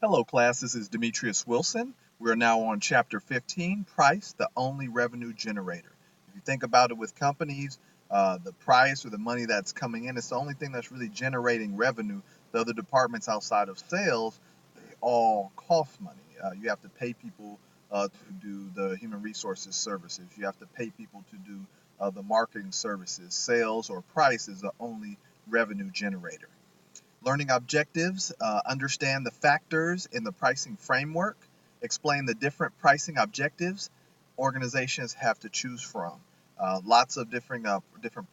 Hello, class. This is Demetrius Wilson. We're now on Chapter 15, Price, the only revenue generator. If you think about it with companies, the price or the money that's coming in, it's the only thing that's really generating revenue. The other departments outside of sales, they all cost money. You have to pay people to do the human resources services. You have to pay people to do the marketing services. Sales or price is the only revenue generator. Learning objectives, understand the factors in the pricing framework, explain the different pricing objectives organizations have to choose from. Lots of different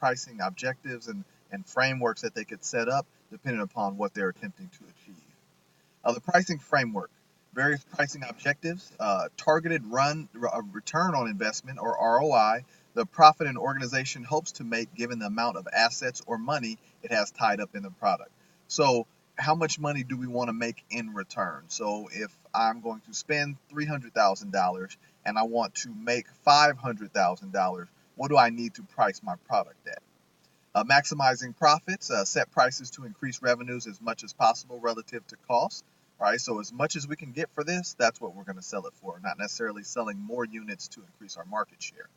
pricing objectives and frameworks that they could set up depending upon what they're attempting to achieve. The pricing framework, various pricing objectives, targeted return on investment or ROI, the profit an organization hopes to make given the amount of assets or money it has tied up in the product. So how much money do we want to make in return? So if I'm going to spend $300,000 and I want to make $500,000, what do I need to price my product at? Maximizing profits, set prices to increase revenues as much as possible relative to cost. Right, so as much as we can get for this, that's what we're going to sell it for, not necessarily selling more units to increase our market share.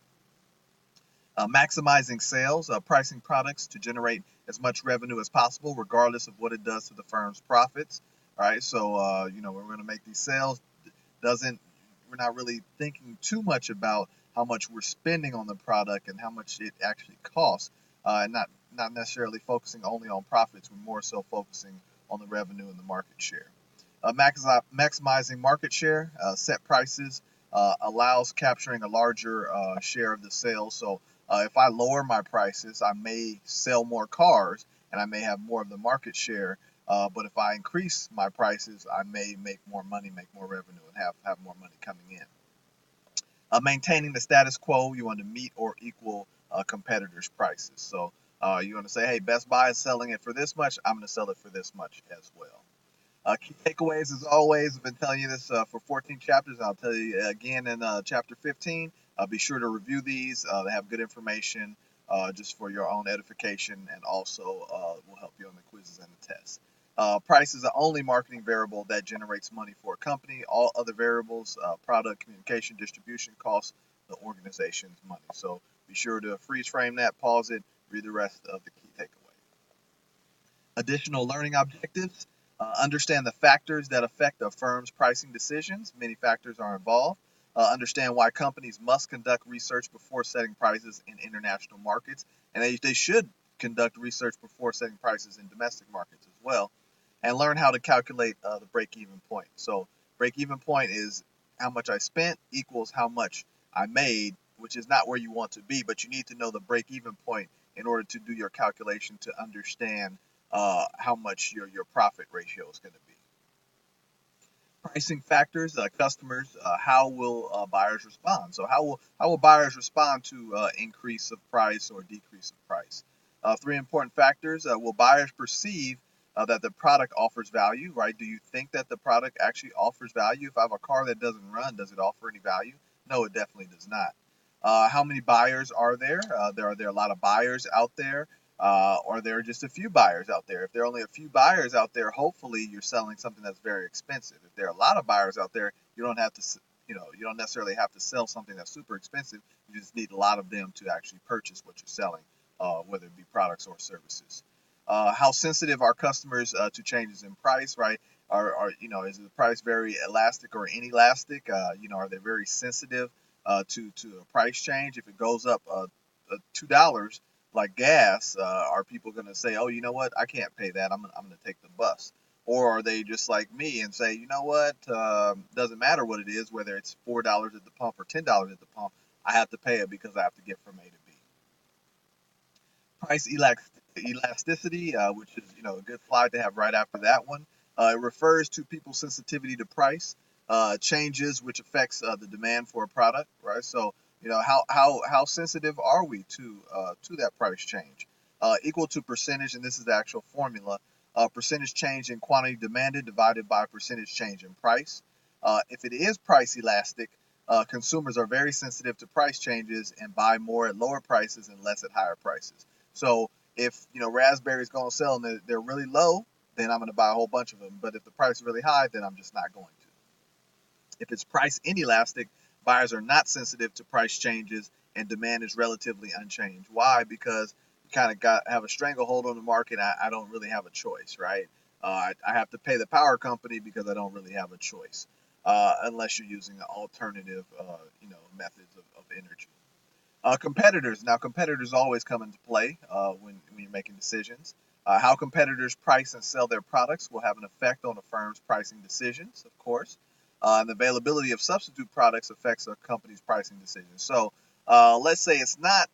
Maximizing sales, pricing products to generate as much revenue as possible, regardless of what it does to the firm's profits. All right, so we're going to make these sales. We're not really thinking too much about how much we're spending on the product and how much it actually costs, and not necessarily focusing only on profits. We're more so focusing on the revenue and the market share. Maximizing market share, set prices, allows capturing a larger share of the sales. So if I lower my prices, I may sell more cars and I may have more of the market share. But if I increase my prices, I may make more money, make more revenue, and have more money coming in. Maintaining the status quo, you want to meet or equal competitors' prices. So you want to say, hey, Best Buy is selling it for this much, I'm going to sell it for this much as well. Key takeaways, as always, I've been telling you this for 14 chapters. I'll tell you again in chapter 15. Be sure to review these. They have good information just for your own edification, and also will help you on the quizzes and the tests. Price is the only marketing variable that generates money for a company. All other variables, product, communication, distribution, costs the organization's money. So be sure to freeze frame that, pause it, read the rest of the key takeaway. Additional learning objectives. Understand the factors that affect a firm's pricing decisions. Many factors are involved. Understand why companies must conduct research before setting prices in international markets, and they should conduct research before setting prices in domestic markets as well. And learn how to calculate the break-even point. So break-even point is how much I spent equals how much I made, which is not where you want to be, but you need to know the break-even point in order to do your calculation to understand how much your profit ratio is going to be. Pricing factors, customers, how will buyers respond? So how will buyers respond to increase of price or decrease of price? Three important factors. Will buyers perceive that the product offers value, right? Do you think that the product actually offers value? If I have a car that doesn't run, does it offer any value? No, it definitely does not. How many buyers are there? Are there a lot of buyers out there? Or there are just a few buyers out there. If there are only a few buyers out there, hopefully you're selling something that's very expensive. If there are a lot of buyers out there, you don't necessarily have to sell something that's super expensive. You just need a lot of them to actually purchase what you're selling, whether it be products or services. How sensitive are customers to changes in price, right? Is the price very elastic or inelastic? Are they very sensitive to a price change? If it goes up $2, like gas, are people going to say, oh, you know what, I can't pay that, I'm going to take the bus? Or are they just like me and say, you know what, doesn't matter what it is, whether it's $4 at the pump or $10 at the pump, I have to pay it because I have to get from A to B. Price elasticity, which is a good slide to have right after that one. It refers to people's sensitivity to price changes, which affects the demand for a product, right? So how sensitive are we to that price change? Equal to percentage, and this is the actual formula, percentage change in quantity demanded divided by percentage change in price. If it is price elastic, consumers are very sensitive to price changes and buy more at lower prices and less at higher prices. So if raspberries going to sell and they're really low, then I'm going to buy a whole bunch of them. But if the price is really high, then I'm just not going to. If it's price inelastic, buyers are not sensitive to price changes and demand is relatively unchanged. Why? Because you kind of have a stranglehold on the market. I don't really have a choice, right? I have to pay the power company because I don't really have a choice, unless you're using an alternative, methods of energy. Competitors. Now, competitors always come into play when you're making decisions. How competitors price and sell their products will have an effect on a firm's pricing decisions, of course. And the availability of substitute products affects a company's pricing decisions. So let's say it's not,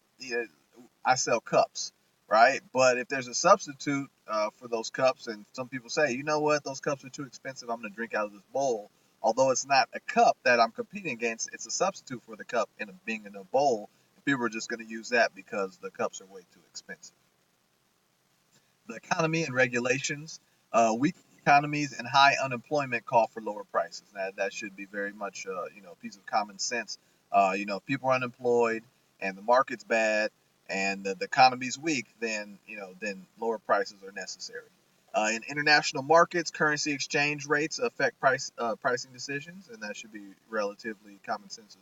I sell cups, right? But if there's a substitute for those cups, and some people say, you know what, those cups are too expensive, I'm going to drink out of this bowl. Although it's not a cup that I'm competing against, it's a substitute for the cup being in a bowl. People are just going to use that because the cups are way too expensive. The economy and regulations. Weak economies and high unemployment call for lower prices. That should be very much a piece of common sense. If people are unemployed and the market's bad and the economy's weak, then lower prices are necessary. In international markets, currency exchange rates affect pricing decisions, and that should be relatively common sense,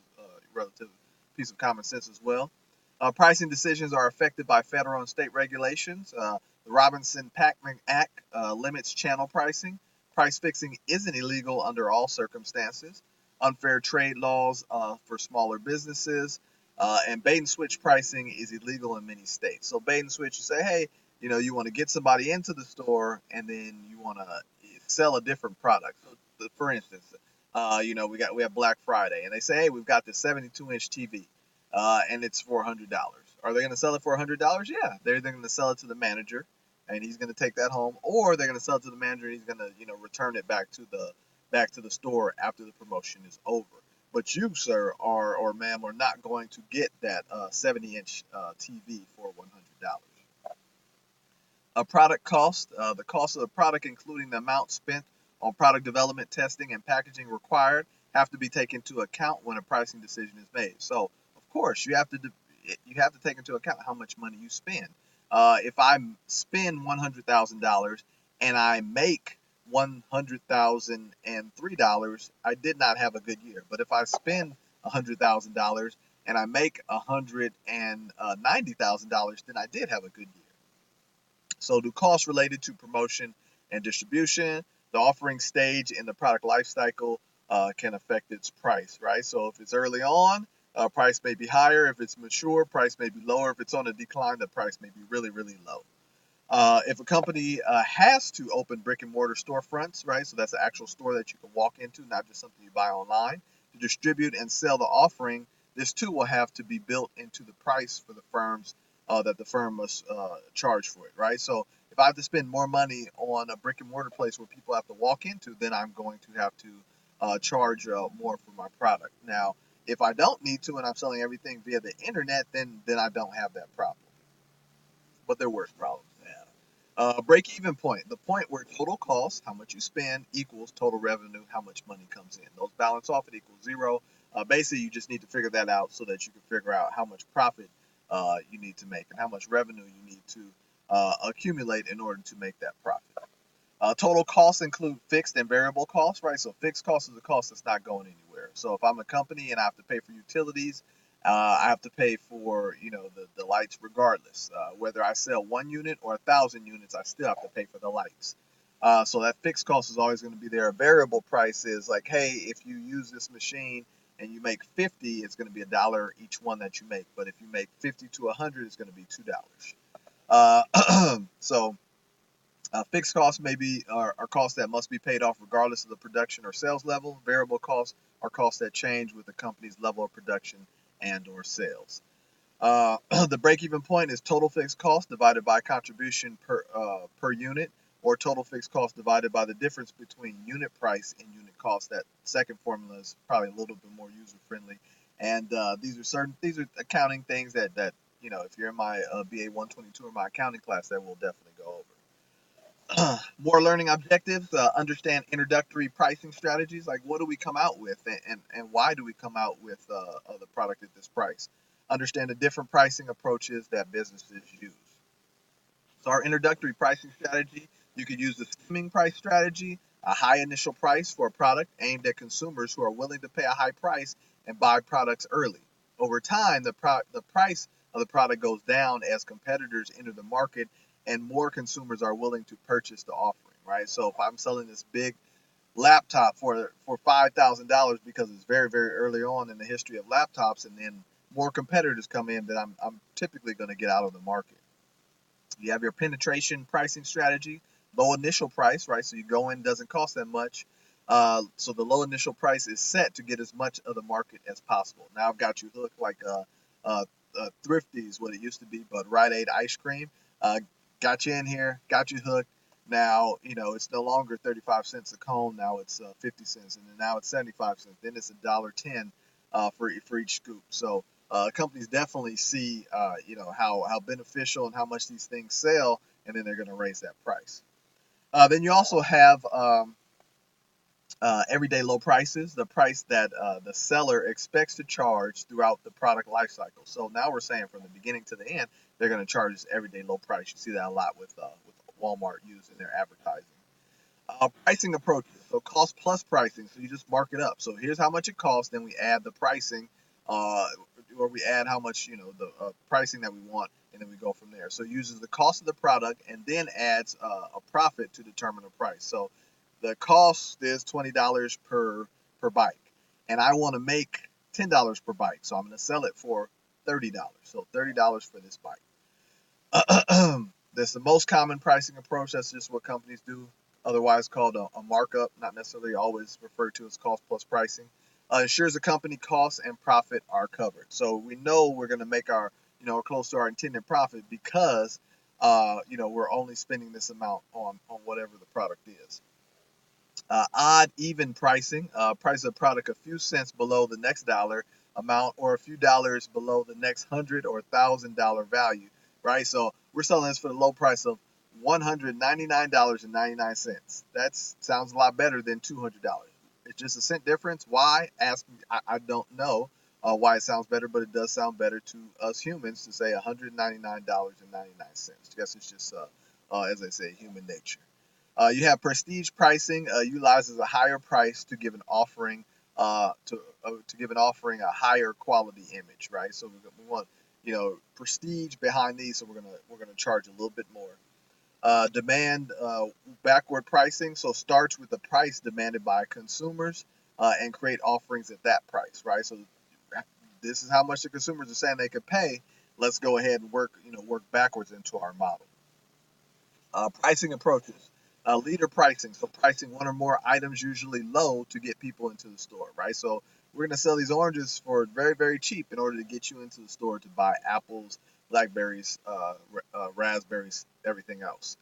relative piece of common sense as well. Pricing decisions are affected by federal and state regulations. The Robinson-Packman Act limits channel pricing. Price fixing isn't illegal under all circumstances. Unfair trade laws for smaller businesses. And bait and switch pricing is illegal in many states. So bait and switch, you say, hey, you want to get somebody into the store and then you want to sell a different product. So, for instance, we have Black Friday and they say, hey, we've got this 72-inch TV and it's for $100. Are they going to sell it for $100? Yeah, they're going to sell it to the manager and he's going to take that home, or they're going to sell it to the manager and he's going to return it back to the store after the promotion is over. But you, sir, or ma'am, are not going to get that 70-inch TV for $100. A product cost, the cost of the product, including the amount spent on product development, testing, and packaging required, have to be taken into account when a pricing decision is made. So, of course, you have to take into account how much money you spend. If I spend $100,000 and I make $100,003, I did not have a good year. But if I spend $100,000 and I make $190,000, then I did have a good year. So do costs related to promotion and distribution, the offering stage in the product life cycle can affect its price, right? So if it's early on, price may be higher. If it's mature, price may be lower. If it's on a decline, the price may be really, really low. If a company has to open brick and mortar storefronts, right? So that's an actual store that you can walk into, not just something you buy online, to distribute and sell the offering, this too will have to be built into the price for the firms that the firm must charge for it, right? So if I have to spend more money on a brick and mortar place where people have to walk into, then I'm going to have to charge more for my product. Now, if I don't need to and I'm selling everything via the internet, then I don't have that problem. But there are worse problems. Break-even point, the point where total cost, how much you spend, equals total revenue, how much money comes in. Those balance off, it equals zero. Basically, you just need to figure that out so that you can figure out how much profit you need to make and how much revenue you need to accumulate in order to make that profit. Total costs include fixed and variable costs, right? So fixed cost is a cost that's not going anywhere. So if I'm a company and I have to pay for utilities, I have to pay for the lights regardless. Whether I sell 1 unit or 1,000 units, I still have to pay for the lights. So that fixed cost is always going to be there. A variable price is like, hey, if you use this machine and you make 50, it's going to be $1 each one that you make. But if you make 50 to 100, it's going to be $2. So fixed costs are costs that must be paid off regardless of the production or sales level. Variable costs are costs that change with the company's level of production and or sales. The break-even point is total fixed cost divided by contribution per unit, or total fixed cost divided by the difference between unit price and unit cost. That second formula is probably a little bit more user-friendly. And these are accounting things that if you're in my BA 122 or my accounting class, that we'll definitely go over. More learning objectives, understand introductory pricing strategies, like what do we come out with and why do we come out with the product at this price. Understand the different pricing approaches that businesses use. So our introductory pricing strategy, You could use the skimming price strategy, a high initial price for a product aimed at consumers who are willing to pay a high price and buy products early. Over time, the price of the product goes down as competitors enter the market and more consumers are willing to purchase the offering, right? So if I'm selling this big laptop for $5,000 because it's very very early on in the history of laptops, and then more competitors come in, that I'm typically going to get out of the market. You have your penetration pricing strategy, low initial price, right? So you go in, doesn't cost that much. So the low initial price is set to get as much of the market as possible. Now I've got you hooked like Thrifty's, what it used to be, but Rite Aid ice cream. Uh, got you in here, got you hooked. Now, it's no longer 35 cents a cone. Now it's 50 cents, and then now it's 75 cents. Then it's $1.10 for each scoop. So companies definitely see, how beneficial and how much these things sell, and then they're going to raise that price. Then you also have everyday low prices, the price that the seller expects to charge throughout the product life cycle. So now we're saying from the beginning to the end, they're going to charge this everyday low price. You see that a lot with Walmart using their advertising. Pricing approaches. So cost plus pricing. So you just mark it up. So here's how much it costs. Then we add the pricing, or we add how much, the pricing that we want, and then we go from there. So it uses the cost of the product and then adds a profit to determine the price. So the cost is $20 per bike, and I want to make $10 per bike. So I'm going to sell it for $30. So $30 for this bike. That's the most common pricing approach. That's just what companies do, otherwise called a markup, not necessarily always referred to as cost plus pricing. Ensures the company costs and profit are covered. So we know we're going to make our, close to our intended profit because, we're only spending this amount on whatever the product is. Odd even pricing, price a product a few cents below the next dollar amount or a few dollars below the next $100 or $1,000 value, right? So we're selling this for the low price of $199.99. That sounds a lot better than $200. It's just a cent difference. Why? Ask me. I don't know why it sounds better, but it does sound better to us humans to say $199.99. I guess it's just, as I say, human nature. You have prestige pricing, utilizes a higher price to give an offering to give an offering a higher quality image, right? So we want prestige behind these, so we're gonna charge a little bit more. Demand backward pricing, so starts with the price demanded by consumers and create offerings at that price, right? So this is how much the consumers are saying they could pay. Let's go ahead and work backwards into our model. Pricing approaches. Leader pricing, so pricing one or more items usually low to get people into the store, right? So we're going to sell these oranges for very, very cheap in order to get you into the store to buy apples, blackberries, raspberries, everything else.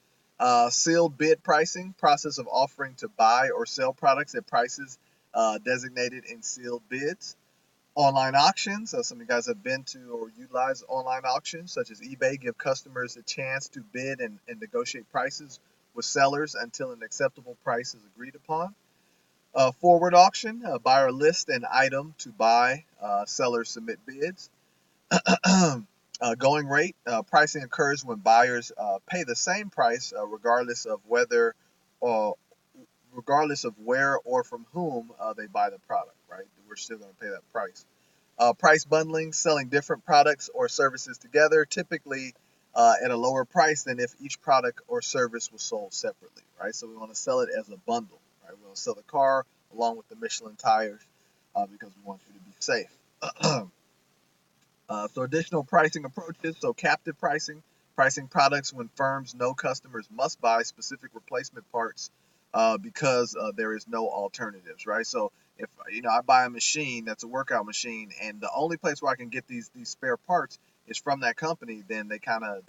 Sealed bid pricing, process of offering to buy or sell products at prices designated in sealed bids. Online auctions, some of you guys have been to or utilized online auctions such as eBay, give customers a chance to bid and negotiate prices with sellers until an acceptable price is agreed upon. Forward auction, buyer list an item to buy, sellers submit bids. Going rate, pricing occurs when buyers pay the same price regardless of where or from whom they buy the product, right? We're still going to pay that price. Price bundling, selling different products or services together, typically at a lower price than if each product or service was sold separately, right? So we want to sell it as a bundle, right? We want to sell the car along with the Michelin tires because we want you to be safe. So additional pricing approaches, so captive pricing, pricing products when firms know customers must buy specific replacement parts because there is no alternatives, right? So if I buy a machine that's a workout machine, and the only place where I can get these spare parts is from that company, then they kind of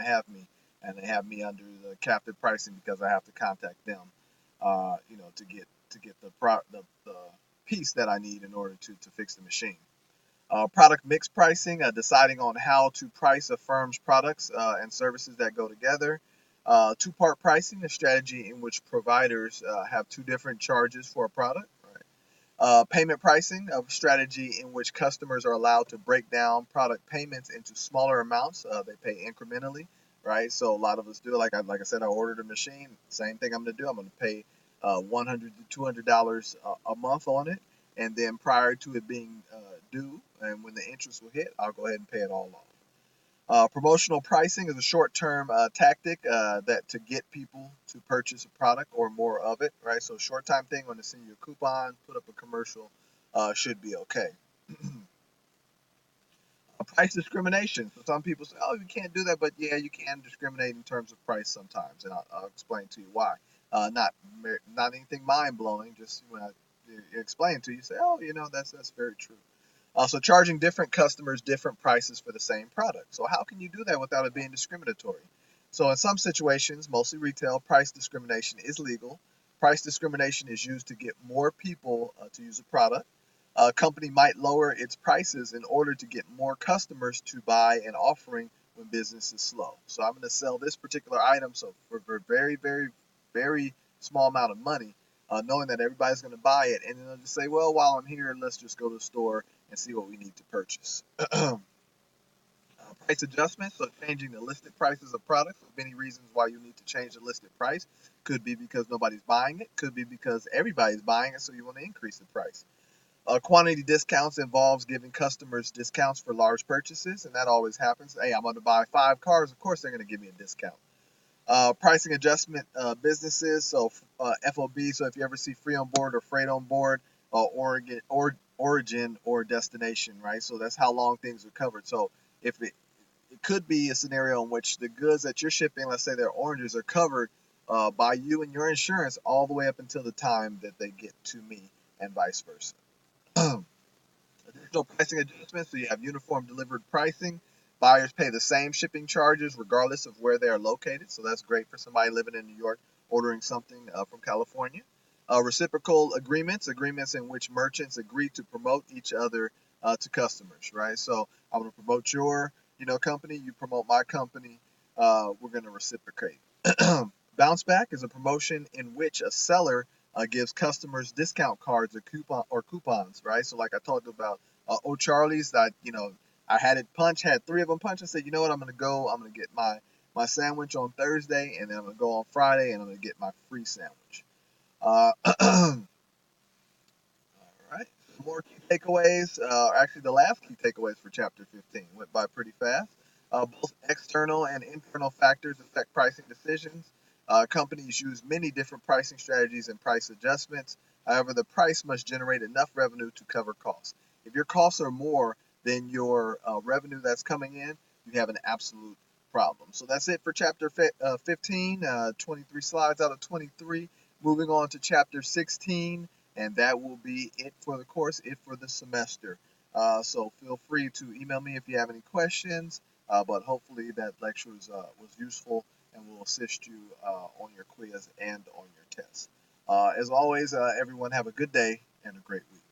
have me, and they have me under the captive pricing because I have to contact them, to get the piece that I need in order to fix the machine. Product mix pricing, deciding on how to price a firm's products and services that go together. Two-part pricing, a strategy in which providers have two different charges for a product. Right? Payment pricing, a strategy in which customers are allowed to break down product payments into smaller amounts. They pay incrementally right? So a lot of us do. Like I said, I ordered a machine. Same thing I'm going to do. I'm going to pay $100 to $200 a month on it, and then prior to it being due, and when the interest will hit, I'll go ahead and pay it all off. Promotional pricing is a short-term tactic that to get people to purchase a product or more of it, right? So short-time thing, when they send you a coupon, put up a commercial, should be okay. Price discrimination. So some people say, "Oh, you can't do that," but yeah, you can discriminate in terms of price sometimes, and I'll explain to you why. Not anything mind blowing. Just when I explain to you, say, "Oh, that's very true." So charging different customers different prices for the same product. So how can you do that without it being discriminatory? So in some situations, mostly retail, price discrimination is legal. Price discrimination is used to get more people to use a product. A company might lower its prices in order to get more customers to buy an offering when business is slow. So I'm going to sell this particular item so for a very, very, very small amount of money, knowing that everybody's going to buy it, and then they'll just say, well, while I'm here, let's just go to the store and see what we need to purchase. Price adjustments, so changing the listed prices of products. Many reasons why you need to change the listed price. Could be because nobody's buying it. Could be because everybody's buying it, so you want to increase the price. Quantity discounts involves giving customers discounts for large purchases, and that always happens. Hey, I'm going to buy 5 cars. Of course, they're going to give me a discount. Pricing adjustment businesses, so FOB. So if you ever see free on board or freight on board, origin or destination, right? So that's how long things are covered. So if it could be a scenario in which the goods that you're shipping, let's say they're oranges, are covered by you and your insurance all the way up until the time that they get to me, and vice versa. Additional pricing adjustments. So you have uniform delivered pricing. Buyers pay the same shipping charges regardless of where they are located. So that's great for somebody living in New York ordering something from California. Reciprocal agreements, agreements in which merchants agree to promote each other to customers, right? So I'm going to promote your, company. You promote my company. We're going to reciprocate. Bounce back is a promotion in which a seller gives customers discount cards or coupons, right? So like I talked about O'Charlie's, that I had it punch, had 3 of them punch. I said, you know what, I'm gonna get my sandwich on Thursday, and then I'm gonna go on Friday, and I'm gonna get my free sandwich. All right, some more key takeaways. Actually, the last key takeaways for chapter 15 went by pretty fast. Both external and internal factors affect pricing decisions. Companies use many different pricing strategies and price adjustments. However, the price must generate enough revenue to cover costs. If your costs are more than your revenue that's coming in, you have an absolute problem. So that's it for chapter 15, 23 slides out of 23. Moving on to chapter 16, and that will be it for the course, it for the semester. So feel free to email me if you have any questions, but hopefully that lecture was useful and will assist you on your quiz and on your test. As always, everyone have a good day and a great week.